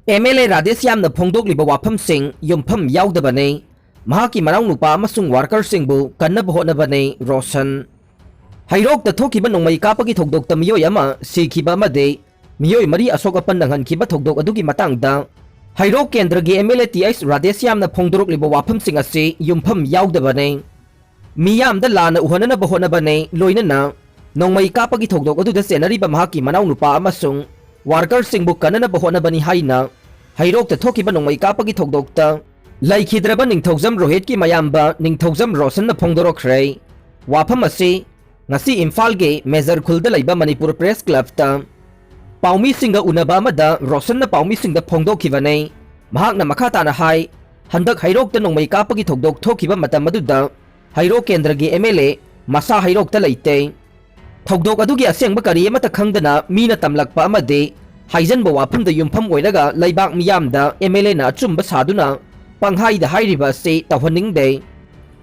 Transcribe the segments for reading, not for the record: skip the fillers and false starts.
MLA Radesh yamna phongdokliba wafamsing yumpham yaudabane mahaki manau nupa amasung worker singbu kannaba hotnabane Roshan hairok da thokiba nongmai kapagi thokdok ta miyoi ama sikhiba amade miyoi mari asok apan nanghankiba thokdok adugi matangda hairok kendra gi MLA TS Radesh yamna phongdokliba wafamsing ase yumpham yaudabane miyamda lana uhanana bahotnabane loinana nongmai kapagi thokdok aduda senariba mahaki manau nupa amasung worker singbu kannana bahotnabani haina hairok da thokiba nongmai kapagi thokdokta laikhidraba ningthokjam Rohit ki mayamba ningthokjam Roshan na phongdorokre wafam ase ngasi Imphal ge Major Khulda laiba Manipur Press Club ta paumi singa unaba amada Roshan na paumi singda phongdokhibane mahakna makhata na hai handak hairok ta nongmai kapagi thokdok thokiba matam aduda hairok kendra ge MLA masa hairok ta laite thokdok adugi asengba kari amata khangdana mina tamlakpa amade haijanba wafamda yumpham oiraga laibak miyamda MLA na achumba saduna panghaida hairiba se tawhaningde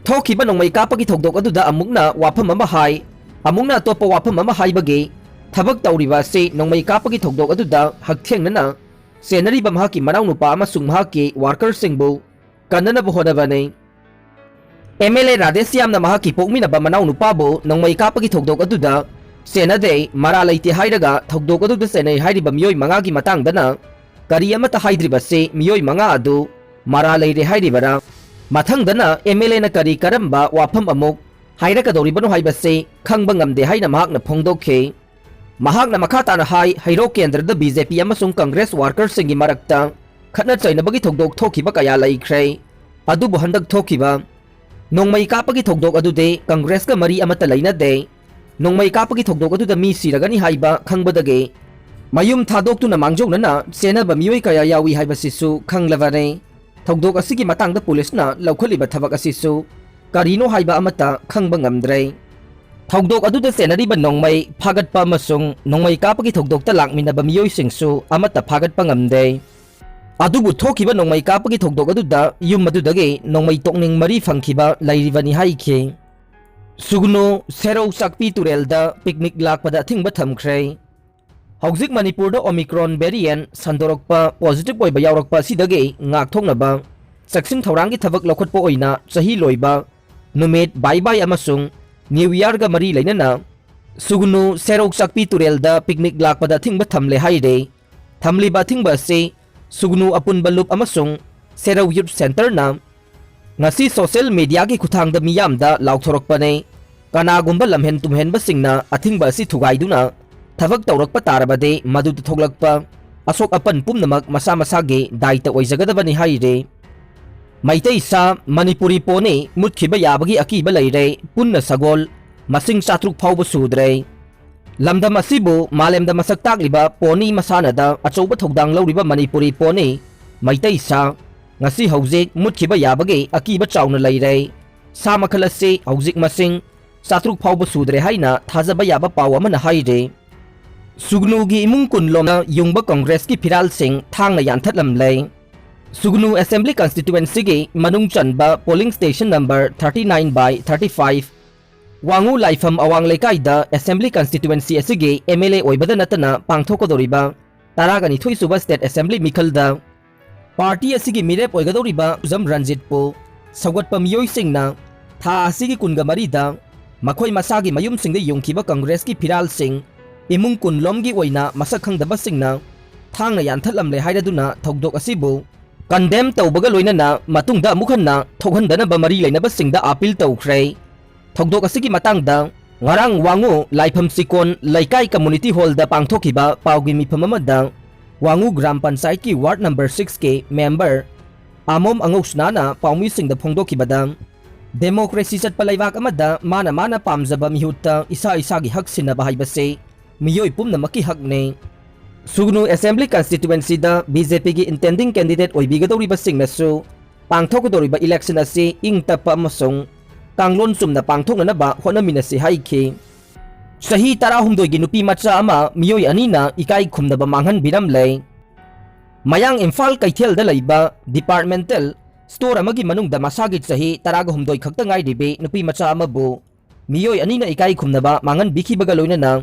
thokiba nongmai kapagi thokdok aduda amukna wafam ama hai amukna topa wafam ama haibage thabak tawriba se nongmai kapagi thokdok aduda hakthengnana senariba mahaki manau nupa amasung mahaki worker singbu kannana bohodabane MLA Radesh yamna mahaki pokminaba manau nupa bu nongmai kapagi thokdok aduda senade mara laite hairaga thokdok aduda senai hairiba miyoi mangagi matangdana kari amata haidriba se miyoi manga adu mara leire hairibara mathangdana MLA na kari karamba wafam amuk hairakadoribano haibase khangba ngamde haina mahakna phongdokhe mahakna makhata na hai hairok kendrada BJP amasung Congress workers singi marakta khatna chainabagi thokdok thokiba kaya laikhre adubu handak thokiba nongmai kapagi thokdok adude Congress ka mari amata lainade nongmai kapagi thokdok aduda mi siragani haiba khangbadage mayum thadoktu na mangjoknana senaba miyoi kaya yawi haibasisu khanglavare thokdok asigi matangda police na laukhaliba thabak asisu karino haiba amata khangba ngamdre thokdok aduda senariba nongmai phagatpa amasung nongmai kapagi thokdokta lakminaba miyoi singsu amata phagatpa ngamde adubu thokiba nongmai kapagi thokdok aduda yum adudage nongmai tokning mari phangkhiba lairibani haikhe sugno serau sakpi turelda picnic lakpada thingba thamkhre hौजिक Manipur omicron variant संदोरकपा positive ओइबा यावरकपा सिदगे ngakthoknaba saksin thorang gi thabak lokhotpa oina chahi loiba numet bai bai amasung new year ga mari leinana sugnu serok sakpi turelda picnic lakpada thingba thamle haide thamliba thingba se sugnu apun balup amasung serau youth center na ngasi social media gi khuthangda miyamda laukthorokpane kanagumba lamhen tumhen basingna athingba si thugaiduna thabak tawrakpa tarabade madu thoglakpa asok apan pumnamak masa masage daita oijagadabani haire maitei sa manipuri pone mutkhiba yabagi akiba leire punna sagol masing chatruk phawba sudre lamdam asibu malemda masak takliba poni masanada achouba thodang lawriba manipuri pone maitei sa ngasi hojik mutkhiba yabagi akiba chauna leire sa makhalase hojik masing chatruk phawba sudre haina thajaba yaba paw amana haire Sugnugi imung kunlomna yungba Congress ki phiral sing thangna yanthatlamle Sugnu Assembly constituency gi manung chanba polling station number 39 by 35 wangu laifam awang lekai da Assembly constituency asigi MLA oibada natana pangthokodoriba taragani thoisuba state assembly mikhalda party asigi mirep oigadoriba uzam Ranjit po sawatpa miyoi singna tha asigi kunga marida makhoi masagi mayum singde yungkiba Congress ki phiral sing imung kunlomgi oina masak khangdaba singna thangna yanthatlamle hairaduna thokdok asibu condemn tawbaga loinana matungda amukhanna thokhandana ba mari leinaba singda appeal tawkhre thokdok asigi matangda ngarang wangu laifam sikon laikai community hall da pangthokiba pawgi mifam amada wangu gram panchayat ki ward number 6 ke member amom angosnana pawmi singda phongdokibada democracy chatpa laibak amada mana pamjaba mihutta isa gi hak sinaba haibase miyoi pumnamaki hakne Sugnu Assembly constituency da BJP gi intending candidate oibigadoriba singnasu pangthokodoriba election ase ingtapa amasung kanglon sumna pangthoknaba honaminasi haikhe Chahi 16 gi Nupimacha ama miyoi anina Ekaikhumnaba Manghanbiramle mayang Imphal Kaithel da laiba departmental store amagi manungda masagi chahi 16 khakta ngairibe Nupimacha amabu miyoi anina Ekaikhumnaba Manghanbikibaga loinana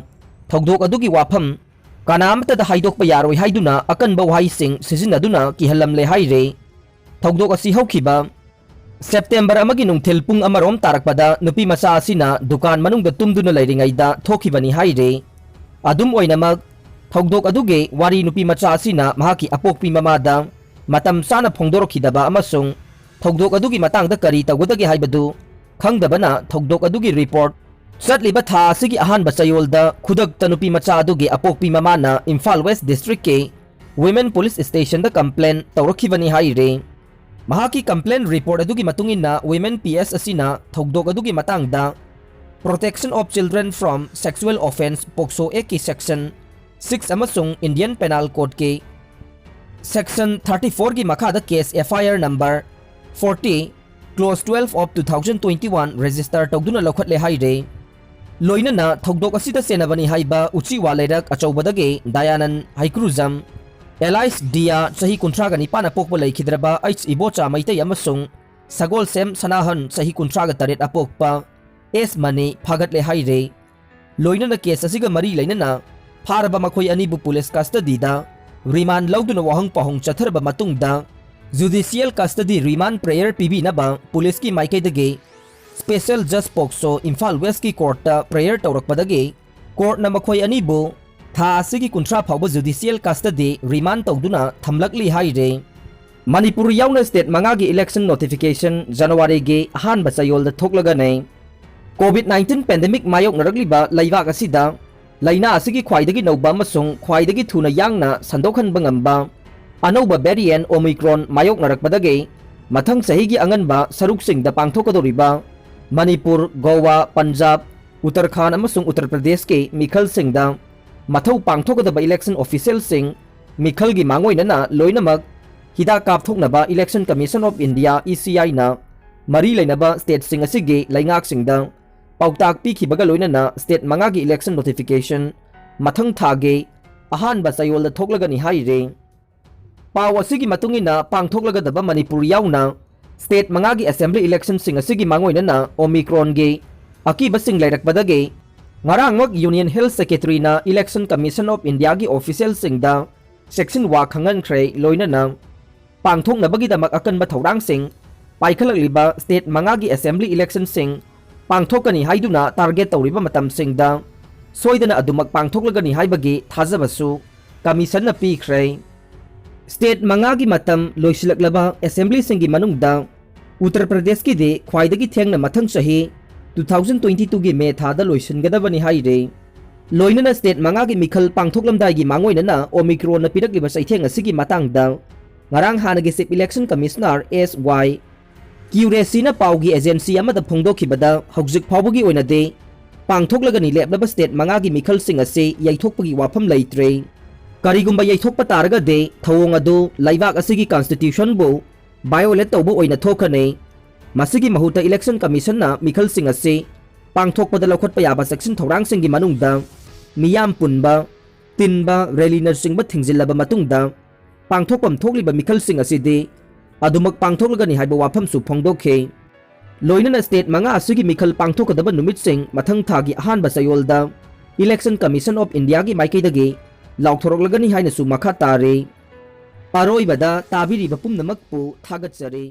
thokdok adugi wafam ꯀꯅꯥꯝꯇꯗ ꯍꯥꯏꯗꯣꯛꯄ ꯌꯥꯔꯣꯏ ꯍꯥꯏꯗꯨꯅ ꯑꯀꯟꯕ ꯋꯥꯍꯩꯁꯤꯡ ꯁꯤꯖꯤꯟꯅꯗꯨꯅ ꯀꯤꯍꯜꯂꯝꯂꯦ ꯍꯥꯏꯔꯦ꯫ ꯊꯧꯗꯣꯛ ꯑꯁꯤ ꯍꯧꯈꯤꯕ ꯁꯦꯞꯇꯦꯝꯕꯔ ꯑꯃꯒꯤ ꯅꯨꯡꯊꯤꯜ ꯄꯨꯡ ꯑꯃꯔꯣꯝ ꯇꯥꯔꯛꯄꯗ ꯅꯨꯄꯤꯃꯆꯥ ꯑꯁꯤꯅ ꯗꯨꯀꯥꯟ ꯃꯅꯨꯡꯗ ꯇꯨꯝꯗꯨꯅ ꯂꯩꯔꯤꯉꯩꯗ ꯊꯣꯛꯈꯤꯕꯅꯤ ꯍꯥꯏꯔꯦ꯫ ꯑꯗꯨꯝ ꯑꯣꯏꯅꯃꯛ ꯊꯧꯗꯣꯛ ꯑꯗꯨꯒꯤ ꯋꯥꯔꯤ ꯅꯨꯄꯤꯃꯆꯥ ꯑꯁꯤꯅ ꯃꯍꯥꯛꯀꯤ ꯑꯄꯣꯛꯄꯤ ꯃꯃꯥꯗ ꯃꯇꯝ ꯆꯥꯅ ꯐꯣꯡꯗꯣꯔꯛꯈꯤꯗꯕ ꯑꯃꯁꯨꯡ ꯊꯧꯗꯣꯛ ꯑꯗꯨꯒꯤ ꯃꯇꯥꯡꯗ ꯀꯔꯤ ꯇꯧꯒꯗꯒꯦ ꯍꯥꯏꯕꯗꯨ ꯈꯪꯗꯕꯅ ꯊꯧꯗꯣꯛ ꯑꯗꯨꯒꯤ ꯔꯤꯄꯣꯔꯠ ꯆꯠꯂꯤꯕ ꯊꯥ ꯑꯁꯤꯒꯤ ꯑꯍꯥꯟꯕ ꯆꯌꯣꯜꯗ ꯈꯨꯗꯛꯇ ꯅꯨꯄꯤꯃꯆꯥ ꯑꯗꯨꯒꯤ ꯑꯄꯣꯛꯄꯤ ꯃꯃꯥꯅ ꯏꯝꯐꯥꯜ ꯋꯦꯁ ꯗꯤꯁꯇ꯭ꯔꯤꯛꯀꯤ ꯋꯤꯃꯦꯟ ꯄꯨꯂꯤꯁ ꯁ꯭ꯇꯦꯁꯟꯗ ꯀꯝꯄ꯭ꯂꯦꯟ ꯇꯧꯔꯛꯈꯤꯕꯅꯤ ꯍꯥꯏꯔꯦ꯫ ꯃꯍꯥꯛꯀꯤ ꯀꯝꯄ꯭ꯂꯦꯟ ꯔꯤꯄꯣꯔꯠ ꯑꯗꯨꯒꯤ ꯃꯇꯨꯡꯏꯟꯅ ꯋꯤꯃꯦꯟ PS ꯑꯁꯤꯅ ꯊꯧꯗꯣꯛ ꯑꯗꯨꯒꯤ ꯃꯇꯥꯡꯗ protection of children from sexual offences POCSO ꯑꯦꯛꯀꯤ ꯁꯦꯛꯁꯟ 6 ꯑꯃꯁꯨꯡ ꯏꯟꯗꯤꯌꯟ ꯄꯦꯅꯥꯜ ꯀꯣꯗꯀꯤ ꯁꯦꯛꯁꯟ 34ꯒꯤ ꯃꯈꯥꯗ ꯀꯦꯁ FIR ꯅꯝꯕꯔ 40/12/2021 ꯔꯦꯖꯤꯁꯇꯔ ꯇꯧꯗꯨꯅ ꯂꯧꯈꯠꯂꯦ ꯍꯥꯏꯔꯦ꯫ ꯂꯣꯏꯅꯅ ꯊꯧꯗꯣꯛ ꯑꯁꯤꯗ ꯆꯦꯟꯅꯕꯅꯤ ꯍꯥꯏꯕ ꯎꯆꯤꯋꯥ ꯂꯩꯔꯛ ꯑꯆꯧꯕꯗꯒꯤ ꯗꯌꯥꯅꯟ ꯍꯩꯀ꯭ꯔꯨꯖꯝ ꯑꯦꯂꯥꯏꯁ ꯗꯤꯌꯥ ꯆꯍꯤ 39 ꯑꯄꯣꯛꯄ ꯂꯩꯈꯤꯗ꯭ꯔꯕ H ꯏꯕꯣꯆꯥ ꯃꯩꯇꯩ ꯑꯃꯁꯨꯡ ꯁꯒꯣꯜꯁꯦꯝ ꯁꯅꯥꯍꯟ ꯆꯍꯤ 38 ꯑꯄꯣꯛꯄ S ꯃꯅꯤ ꯐꯥꯒꯠꯂꯦ ꯍꯥꯏꯔꯦ꯫ ꯂꯣꯏꯅꯅ ꯀꯦꯁ ꯑꯁꯤꯒ ꯃꯔꯤ ꯂꯩꯅꯅ ꯐꯥꯔꯕ ꯃꯈꯣꯏ ꯑꯅꯤꯕꯨ ꯄꯨꯂꯤꯁ ꯀꯁꯇꯗꯤꯗ ꯔꯤꯃꯥꯟ ꯂꯧꯗꯨꯅ ꯋꯥꯍꯪ ꯄꯥꯎꯍꯪ ꯆꯠꯊꯔꯕ ꯃꯇꯨꯡꯗ ꯖꯨꯗꯤꯁꯤꯌꯦꯜ ꯀꯁꯇꯗꯤ ꯔꯤꯃꯥꯟ ꯄ꯭ꯔꯦꯌꯔ ꯄꯤꯕꯤꯅꯕ ꯄꯨꯂꯤꯁꯀꯤ ꯃꯥꯏꯀꯩꯗꯒꯤ ꯁ꯭ꯄꯦꯁꯦꯜ ꯖꯁ ꯄꯣꯛꯁꯣ ꯏꯝꯐꯥꯜ ꯋꯦꯁꯀꯤ ꯀꯣꯔꯠꯇ ꯄ꯭ꯔꯦꯌꯔ ꯇꯧꯔꯛꯄꯗꯒꯤ ꯀꯣꯔꯠꯅ ꯃꯈꯣꯏ ꯑꯅꯤꯕꯨ ꯊꯥ ꯑꯁꯤꯒꯤ 30 ꯐꯥꯎꯕ ꯖꯨꯗꯤꯁꯤꯌꯦꯜ ꯀꯁꯇꯗꯤ ꯔꯤꯃꯥꯟ ꯇꯧꯗꯨꯅ ꯊꯝꯂꯛꯂꯤ ꯍꯥꯏꯔꯦ꯫ ꯃꯅꯤꯄꯨꯔ ꯌꯥꯎꯅ ꯁ꯭ꯇꯦꯠ 5ꯒꯤ ꯏꯂꯦꯛꯁꯟ ꯅꯣꯇꯤꯐꯤꯀꯦꯁꯟ ꯖꯅꯋꯥꯔꯤꯒꯤ ꯑꯍꯥꯟꯕ ꯆꯌꯣꯜꯗ ꯊꯣꯛꯂꯒꯅꯤ꯫ ꯀꯣꯚꯤꯗ-19 ꯄꯦꯟꯗꯦꯃꯤꯛ ꯃꯥꯌꯣꯛꯅꯔꯛꯂꯤꯕ ꯂꯩꯕꯥꯛ ꯑꯁꯤꯗ ꯂꯩꯅꯥ ꯑꯁꯤꯒꯤ ꯈ꯭ꯋꯥꯏꯗꯒꯤ ꯅꯧꯕ ꯑꯃꯁꯨꯡ ꯈ꯭ꯋꯥꯏꯗꯒꯤ ꯊꯨꯅ ꯌꯥꯡꯅ ꯁꯟꯗꯣꯛꯍꯟꯕ ꯉꯝꯕ ꯑꯅꯧꯕ ꯚꯦꯔꯤꯌꯦꯟꯠ ꯑꯣꯃꯤꯀ꯭ꯔꯣꯟ ꯃꯥꯌꯣꯛꯅꯔꯛꯄꯗꯒꯤ ꯃꯊꯪ ꯆꯍꯤꯒꯤ ꯑꯉꯟꯕ ꯁꯔꯨꯛꯁꯤꯡꯗ ꯄꯥꯡꯊꯣꯛꯀꯗꯧꯔꯤꯕ ꯃꯅꯤꯄꯨꯔ, ꯒꯣꯋꯥ, ꯄꯟꯖꯥꯕ, ꯎꯠꯇꯔꯈꯥꯟꯗ ꯑꯃꯁꯨꯡ ꯎꯠꯇꯔ ꯄ꯭ꯔꯗꯦꯁꯀꯤ ꯃꯤꯈꯜꯁꯤꯡꯗ ꯃꯊꯧ ꯄꯥꯡꯊꯣꯛꯀꯗꯕ ꯏꯂꯦꯛꯁꯟ ꯑꯣꯐꯤꯁꯤꯌꯦꯜꯁꯤꯡ ꯃꯤꯈꯜꯒꯤ ꯃꯥꯡꯑꯣꯏꯅꯅ ꯂꯣꯏꯅꯃꯛ ꯍꯤꯗꯥꯛ ꯀꯥꯞꯊꯣꯛꯅꯕ ꯏꯂꯦꯛꯁꯟ ꯀꯃꯤꯁꯟ ꯑꯣꯐ ꯏꯟꯗꯤꯌꯥ ECIꯅ ꯃꯔꯤ ꯂꯩꯅꯕ ꯁ꯭ꯇꯦꯠꯁꯤꯡ ꯑꯁꯤꯒꯤ ꯂꯩꯉꯥꯛꯁꯤꯡꯗ ꯄꯥꯎꯇꯥꯛ ꯄꯤꯈꯤꯕꯒ ꯂꯣꯏꯅꯅ ꯁ꯭ꯇꯦꯠ 5ꯒꯤ ꯏꯂꯦꯛꯁꯟ ꯅꯣꯇꯤꯐꯤꯀꯦꯁꯟ ꯃꯊꯪ ꯊꯥꯒꯤ ꯑꯍꯥꯟꯕ ꯆꯌꯣꯜꯗ ꯊꯣꯛꯂꯒꯅꯤ ꯍꯥꯏꯔꯦ꯫ ꯄꯥꯎ ꯑꯁꯤꯒꯤ ꯃꯇꯨꯡꯏꯟꯅ ꯄꯥꯡꯊꯣꯛꯂꯒꯗꯕ ꯃꯅꯤꯄꯨꯔ ꯌꯥꯎꯅ ꯁ꯭ꯇꯦꯠ 5ꯒꯤ ꯑꯦꯁꯦꯝꯕ꯭ꯂꯤ ꯏꯂꯦꯛꯁꯟꯁꯤꯡ ꯑꯁꯤꯒꯤ ꯃꯥꯡꯑꯣꯏꯅꯅ ꯑꯣꯃꯤꯀ꯭ꯔꯣꯟꯒꯤ ꯑꯀꯤꯕꯁꯤꯡ ꯂꯩꯔꯛꯄꯗꯒꯤ ꯉꯔꯥꯡꯃꯛ ꯌꯨꯅꯤꯌꯟ ꯍꯦꯜꯊ ꯁꯦꯀ꯭ꯔꯦꯇꯔꯤꯅ ꯏꯂꯦꯛꯁꯟ ꯀꯃꯤꯁꯟ ꯑꯣꯐ ꯏꯟꯗꯤꯌꯥꯒꯤ ꯑꯣꯐꯤꯁꯤꯌꯦꯜꯁꯤꯡꯗ ꯆꯦꯛꯁꯤꯟꯋꯥ ꯈꯪꯍꯟꯈ꯭ꯔꯦ꯫ ꯂꯣꯏꯅꯅ ꯄꯥꯡꯊꯣꯛꯅꯕꯒꯤꯗꯃꯛ ꯑꯀꯟꯕ ꯊꯧꯔꯥꯡꯁꯤꯡ ꯄꯥꯏꯈꯠꯂꯛꯂꯤꯕ ꯁ꯭ꯇꯦꯠ 5ꯒꯤ ꯑꯦꯁꯦꯝꯕ꯭ꯂꯤ ꯏꯂꯦꯛꯁꯟꯁꯤꯡ ꯄꯥꯡꯊꯣꯛꯀꯅꯤ ꯍꯥꯏꯗꯨꯅ ꯇꯥꯔꯒꯦꯠ ꯇꯧꯔꯤꯕ ꯃꯇꯝꯁꯤꯡꯗ ꯁꯣꯏꯗꯅ ꯑꯗꯨꯃꯛ ꯄꯥꯡꯊꯣꯛꯂꯒꯅꯤ ꯍꯥꯏꯕꯒꯤ ꯊꯥꯖꯕꯁꯨ ꯀꯃꯤꯁꯟꯅ ꯄꯤꯈ꯭ꯔꯦ꯫ ꯁ꯭ꯇꯦꯠ 5ꯒꯤ ꯃꯇꯝ ꯂꯣꯏꯁꯤꯜꯂꯛꯂꯕ ꯑꯦꯁꯦꯝꯕ꯭ꯂꯤꯁꯤꯡꯒꯤ ꯃꯅꯨꯡꯗ ꯎꯠꯇꯔ ꯄ꯭ꯔꯗꯦꯁꯀꯤꯗꯤ ꯈ꯭ꯋꯥꯏꯗꯒꯤ ꯊꯦꯡꯅ ꯃꯊꯪ ꯆꯍꯤ 2022ꯒꯤ ꯃꯦ ꯊꯥꯗ ꯂꯣꯏꯁꯤꯟꯒꯗꯕꯅꯤ ꯍꯥꯏꯔꯦ꯫ ꯂꯣꯏꯅꯅ ꯁ꯭ꯇꯦꯠ 5ꯒꯤ ꯃꯤꯈꯜ ꯄꯥꯡꯊꯣꯛꯂꯝꯗꯥꯏꯒꯤ ꯃꯥꯡꯑꯣꯏꯅꯅ ꯑꯣꯃꯤꯀ꯭ꯔꯣꯟꯅ ꯄꯤꯔꯛꯂꯤꯕ ꯆꯩꯊꯦꯡ ꯑꯁꯤꯒꯤ ꯃꯇꯥꯡꯗ ꯉꯔꯥꯡ ꯍꯥꯟꯅꯒꯤ ꯆꯤꯞ ꯏꯂꯦꯛꯁꯟ ꯀꯃꯤꯁꯅꯔ SY ꯀ꯭ꯌꯨꯔꯦꯁꯤꯅ ꯄꯥꯎꯒꯤ ꯑꯦꯖꯦꯟꯁꯤ ꯑꯃꯗ ꯐꯣꯡꯗꯣꯛꯈꯤꯕꯗ ꯍꯧꯖꯤꯛ ꯐꯥꯎꯕꯒꯤ ꯑꯣꯏꯅꯗꯤ ꯄꯥꯡꯊꯣꯛꯂꯒꯅꯤ ꯂꯦꯞꯂꯕ ꯁ꯭ꯇꯦꯠ 5ꯒꯤ ꯃꯤꯈꯜꯁꯤꯡ ꯑꯁꯤ ꯌꯩꯊꯣꯛꯄꯒꯤ ꯋꯥꯐꯝ ꯂꯩꯇ꯭ꯔꯦ꯫ ꯀꯔꯤꯒꯨꯝꯕ ꯌꯩꯊꯣꯛꯄ ꯇꯥꯔꯒꯗꯤ ꯊꯧꯑꯣꯡ ꯑꯗꯨ ꯂꯩꯕꯥꯛ ꯑꯁꯤꯒꯤ ꯀꯟꯁꯇꯤꯇ꯭ꯌꯨꯁꯟꯕꯨ ꯚꯥꯏꯑꯣꯂꯦꯠ ꯇꯧꯕ ꯑꯣꯏꯅ ꯊꯣꯛꯀꯅꯤ꯫ ꯃꯁꯤꯒꯤ ꯃꯍꯨꯠꯇ ꯏꯂꯦꯛꯁꯟ ꯀꯃꯤꯁꯟꯅ ꯃꯤꯈꯜꯁꯤꯡ ꯑꯁꯤ ꯄꯥꯡꯊꯣꯛꯄꯗ ꯂꯧꯈꯠꯄ ꯌꯥꯕ ꯆꯦꯛꯁꯤꯟ ꯊꯧꯔꯥꯡꯁꯤꯡꯒꯤ ꯃꯅꯨꯡꯗ ꯃꯤꯌꯥꯝ ꯄꯨꯟꯕ, ꯇꯤꯟꯕ, ꯔꯦꯂꯤꯅꯆꯤꯡꯕ ꯊꯤꯡꯖꯤꯜꯂꯕ ꯃꯇꯨꯡꯗ ꯄꯥꯡꯊꯣꯛꯐꯝ ꯊꯣꯛꯂꯤꯕ ꯃꯤꯈꯜꯁꯤꯡ ꯑꯁꯤꯗꯤ ꯑꯗꯨꯃꯛ ꯄꯥꯡꯊꯣꯛꯂꯒꯅꯤ ꯍꯥꯏꯕ ꯋꯥꯐꯝꯁꯨ ꯐꯣꯡꯗꯣꯛꯈꯤ꯫ ꯂꯣꯏꯅꯅ ꯁ꯭ꯇꯦꯠ 5 ꯑꯁꯤꯒꯤ ꯃꯤꯈꯜ ꯄꯥꯡꯊꯣꯛꯀꯗꯕ ꯅꯨꯃꯤꯠꯁꯤꯡ ꯃꯊꯪ ꯊꯥꯒꯤ ꯑꯍꯥꯟꯕ ꯆꯌꯣꯜꯗ ꯏꯂꯦꯛꯁꯟ ꯀꯃꯤꯁꯟ ꯑꯣꯐ ꯏꯟꯗꯤꯌꯥꯒꯤ ꯃꯥꯏꯀꯩꯗꯒꯤ ꯂꯥꯎꯊꯣꯔꯛꯂꯒꯅꯤ ꯍꯥꯏꯅꯁꯨ ꯃꯈꯥ ꯇꯥꯔꯤ꯫ ꯑꯔꯣꯏꯕꯗ ꯇꯥꯕꯤꯔꯤꯕ ꯄꯨꯝꯅꯃꯛꯄꯨ ꯊꯥꯒꯠꯆꯔꯤ꯫